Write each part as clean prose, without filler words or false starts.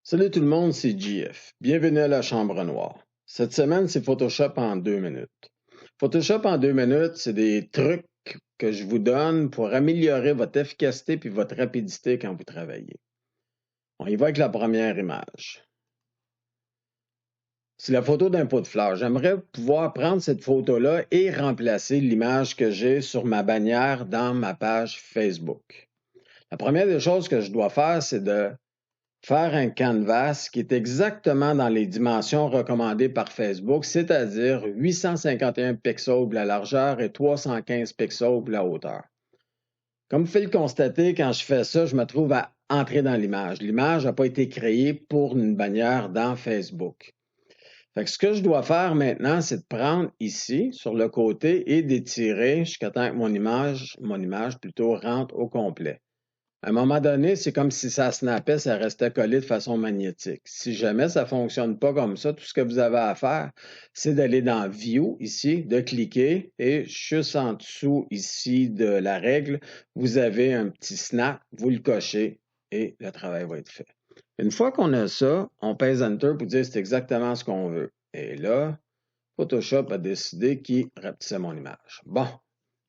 Salut tout le monde, c'est JF. Bienvenue à la Chambre Noire. Cette semaine, c'est Photoshop en 2 minutes. Photoshop en 2 minutes, c'est des trucs que je vous donne pour améliorer votre efficacité puis votre rapidité quand vous travaillez. On y va avec la première image. C'est la photo d'un pot de fleurs. J'aimerais pouvoir prendre cette photo-là et remplacer l'image que j'ai sur ma bannière dans ma page Facebook. La première des choses que je dois faire, c'est de faire un canvas qui est exactement dans les dimensions recommandées par Facebook, c'est-à-dire 851 pixels la largeur et 315 pixels la hauteur. Comme vous pouvez le constater, quand je fais ça, je me trouve à entrer dans l'image. L'image n'a pas été créée pour une bannière dans Facebook. Fait que ce que je dois faire maintenant, c'est de prendre ici, sur le côté, et d'étirer jusqu'à temps que mon image plutôt rentre au complet. À un moment donné, c'est comme si ça snappait, ça restait collé de façon magnétique. Si jamais ça ne fonctionne pas comme ça, tout ce que vous avez à faire, c'est d'aller dans View ici, de cliquer et juste en dessous ici de la règle, vous avez un petit snap, vous le cochez et le travail va être fait. Une fois qu'on a ça, on pèse Enter pour dire c'est exactement ce qu'on veut. Et là, Photoshop a décidé qu'il rapetissait mon image. Bon,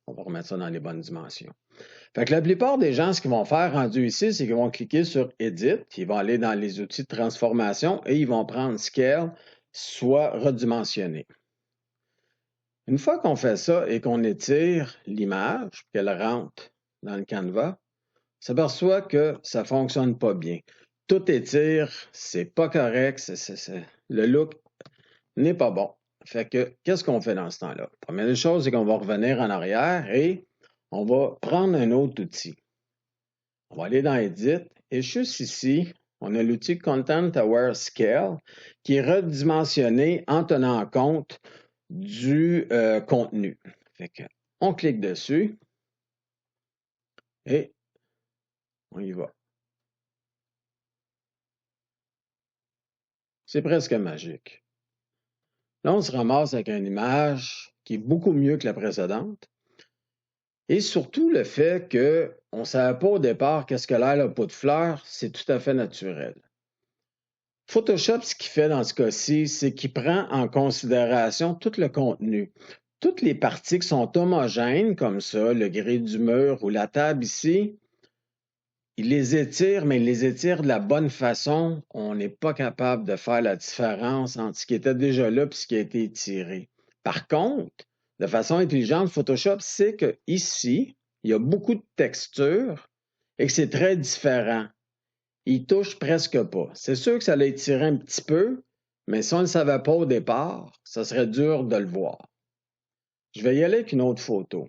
on va remettre ça dans les bonnes dimensions. Fait que la plupart des gens, ce qu'ils vont faire rendu ici, c'est qu'ils vont cliquer sur Edit, ils vont aller dans les outils de transformation et ils vont prendre Scale, soit redimensionner. Une fois qu'on fait ça et qu'on étire l'image, qu'elle rentre dans le canevas, on s'aperçoit que ça ne fonctionne pas bien. Tout étire, c'est pas correct, le look n'est pas bon. Fait que, qu'est-ce qu'on fait dans ce temps-là? La première des choses, c'est qu'on va revenir en arrière et on va prendre un autre outil. On va aller dans Edit et juste ici, on a l'outil Content Aware Scale qui est redimensionné en tenant compte du contenu. Fait que, on clique dessus et on y va. C'est presque magique. Là, on se ramasse avec une image qui est beaucoup mieux que la précédente. Et surtout le fait qu'on ne savait pas au départ qu'est-ce que l'air le pot de fleurs, c'est tout à fait naturel. Photoshop, ce qu'il fait dans ce cas-ci, c'est qu'il prend en considération tout le contenu. Toutes les parties qui sont homogènes, comme ça, le gris du mur ou la table ici, il les étire, mais il les étire de la bonne façon. On n'est pas capable de faire la différence entre ce qui était déjà là et ce qui a été étiré. Par contre, de façon intelligente, Photoshop sait qu'ici, il y a beaucoup de textures et que c'est très différent. Il touche presque pas. C'est sûr que ça l'a étiré un petit peu, mais si on ne le savait pas au départ, ça serait dur de le voir. Je vais y aller avec une autre photo.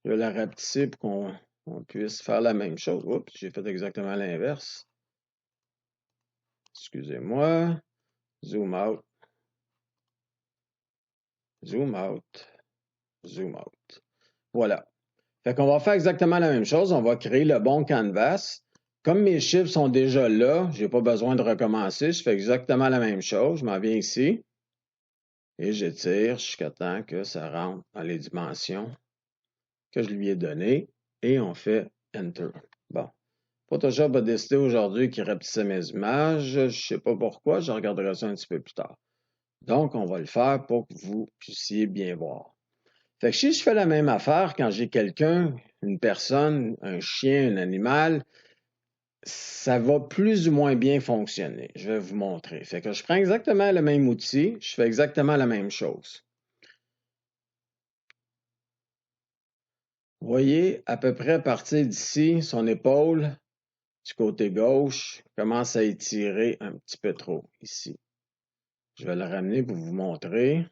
Je vais la rapetisser pour qu'on puisse faire la même chose. Oups, j'ai fait exactement l'inverse. Excusez-moi. Zoom out. Zoom out. Zoom out. Voilà. Fait qu'on va faire exactement la même chose. On va créer le bon canvas. Comme mes chiffres sont déjà là, je n'ai pas besoin de recommencer. Je fais exactement la même chose. Je m'en viens ici. Et j'étire jusqu'à temps que ça rentre dans les dimensions que je lui ai données et on fait Enter. Bon. Photoshop a décidé aujourd'hui qu'il rapetissait mes images. Je ne sais pas pourquoi, je regarderai ça un petit peu plus tard. Donc, on va le faire pour que vous puissiez bien voir. Fait que si je fais la même affaire quand j'ai quelqu'un, une personne, un chien, un animal, ça va plus ou moins bien fonctionner. Je vais vous montrer. Fait que je prends exactement le même outil, je fais exactement la même chose. Vous voyez, à peu près à partir d'ici, son épaule, du côté gauche, commence à étirer un petit peu trop ici. Je vais le ramener pour vous montrer.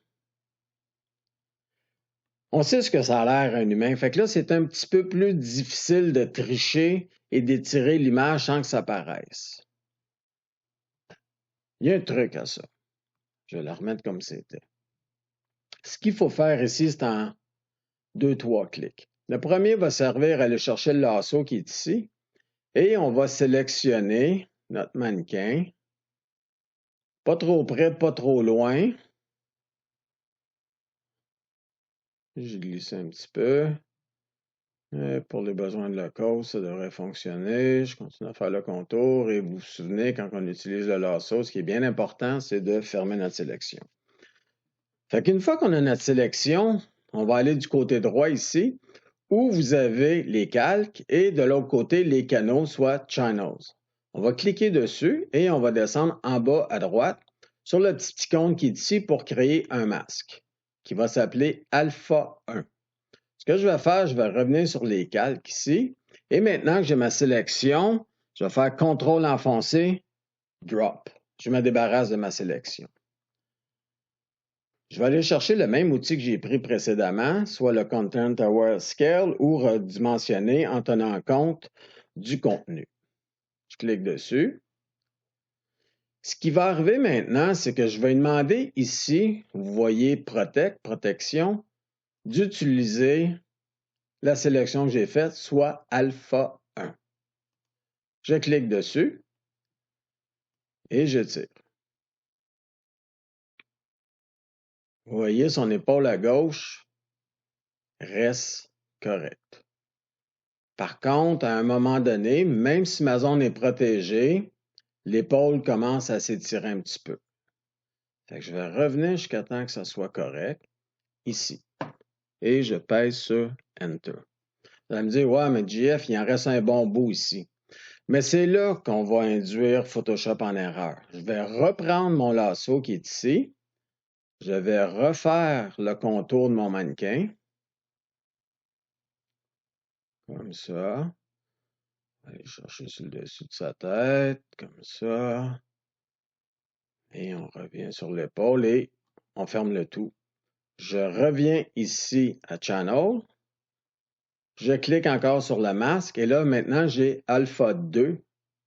On sait ce que ça a l'air un humain. Fait que là, c'est un petit peu plus difficile de tricher et d'étirer l'image sans que ça paraisse. Il y a un truc à ça. Je vais le remettre comme c'était. Ce qu'il faut faire ici, c'est en 2-3 clics. Le premier va servir à aller chercher le lasso qui est ici. Et on va sélectionner notre mannequin. Pas trop près, pas trop loin. Je glisse un petit peu. Pour les besoins de locaux, ça devrait fonctionner. Je continue à faire le contour et vous vous souvenez, quand on utilise le lasso, ce qui est bien important, c'est de fermer notre sélection. Fait qu'une fois qu'on a notre sélection, on va aller du côté droit ici, où vous avez les calques et de l'autre côté, les canaux, soit channels. On va cliquer dessus et on va descendre en bas à droite sur le petit icône qui est ici pour créer un masque qui va s'appeler Alpha 1. Ce que je vais faire, je vais revenir sur les calques ici. Et maintenant que j'ai ma sélection, je vais faire CTRL enfoncé, Drop. Je me débarrasse de ma sélection. Je vais aller chercher le même outil que j'ai pris précédemment, soit le Content Aware Scale ou redimensionner en tenant compte du contenu. Je clique dessus. Ce qui va arriver maintenant, c'est que je vais demander ici, vous voyez Protect, protection, d'utiliser la sélection que j'ai faite, soit Alpha 1. Je clique dessus et je tire. Vous voyez, son épaule à gauche reste correcte. Par contre, à un moment donné, même si ma zone est protégée, l'épaule commence à s'étirer un petit peu. Fait que je vais revenir jusqu'à temps que ça soit correct, ici. Et je pèse sur Enter. Vous allez me dire, ouais, mais JF, il en reste un bon bout ici. Mais c'est là qu'on va induire Photoshop en erreur. Je vais reprendre mon lasso qui est ici. Je vais refaire le contour de mon mannequin. Comme ça. Aller chercher sur le dessus de sa tête. Comme ça. Et on revient sur l'épaule et on ferme le tout. Je reviens ici à Channel. Je clique encore sur le masque et là, maintenant, j'ai Alpha 2,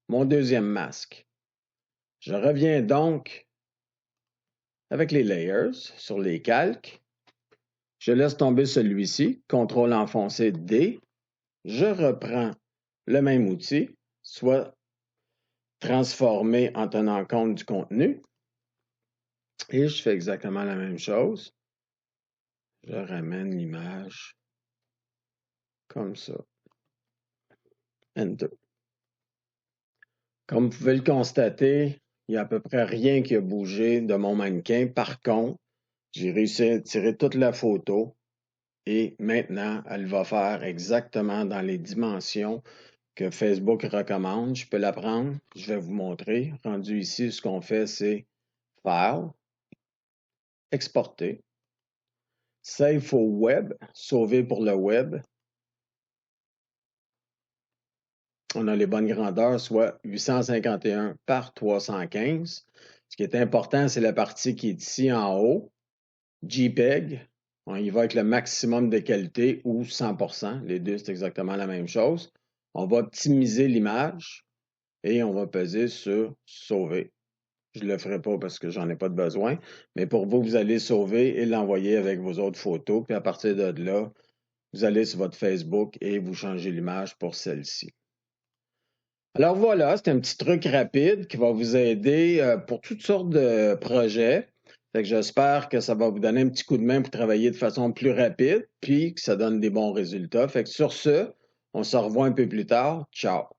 mon deuxième masque. Je reviens donc avec les layers sur les calques. Je laisse tomber celui-ci, CTRL enfoncé D. Je reprends le même outil, soit transformé en tenant compte du contenu. Et je fais exactement la même chose. Je ramène l'image comme ça. Enter. Comme vous pouvez le constater, il n'y a à peu près rien qui a bougé de mon mannequin. Par contre, j'ai réussi à tirer toute la photo et maintenant, elle va faire exactement dans les dimensions que Facebook recommande. Je peux la prendre, je vais vous montrer. Rendu ici, ce qu'on fait, c'est File, Exporter, Save au web, sauver pour le web. On a les bonnes grandeurs, soit 851 par 315. Ce qui est important, c'est la partie qui est ici en haut, JPEG. On y va avec le maximum de qualité ou 100%. Les deux, c'est exactement la même chose. On va optimiser l'image et on va peser sur Sauver. Je ne le ferai pas parce que j'en ai pas de besoin, mais pour vous, vous allez sauver et l'envoyer avec vos autres photos. Puis à partir de là, vous allez sur votre Facebook et vous changez l'image pour celle-ci. Alors voilà, c'est un petit truc rapide qui va vous aider pour toutes sortes de projets. Fait que j'espère que ça va vous donner un petit coup de main pour travailler de façon plus rapide, puis que ça donne des bons résultats. Fait que sur ce, on se revoit un peu plus tard. Ciao!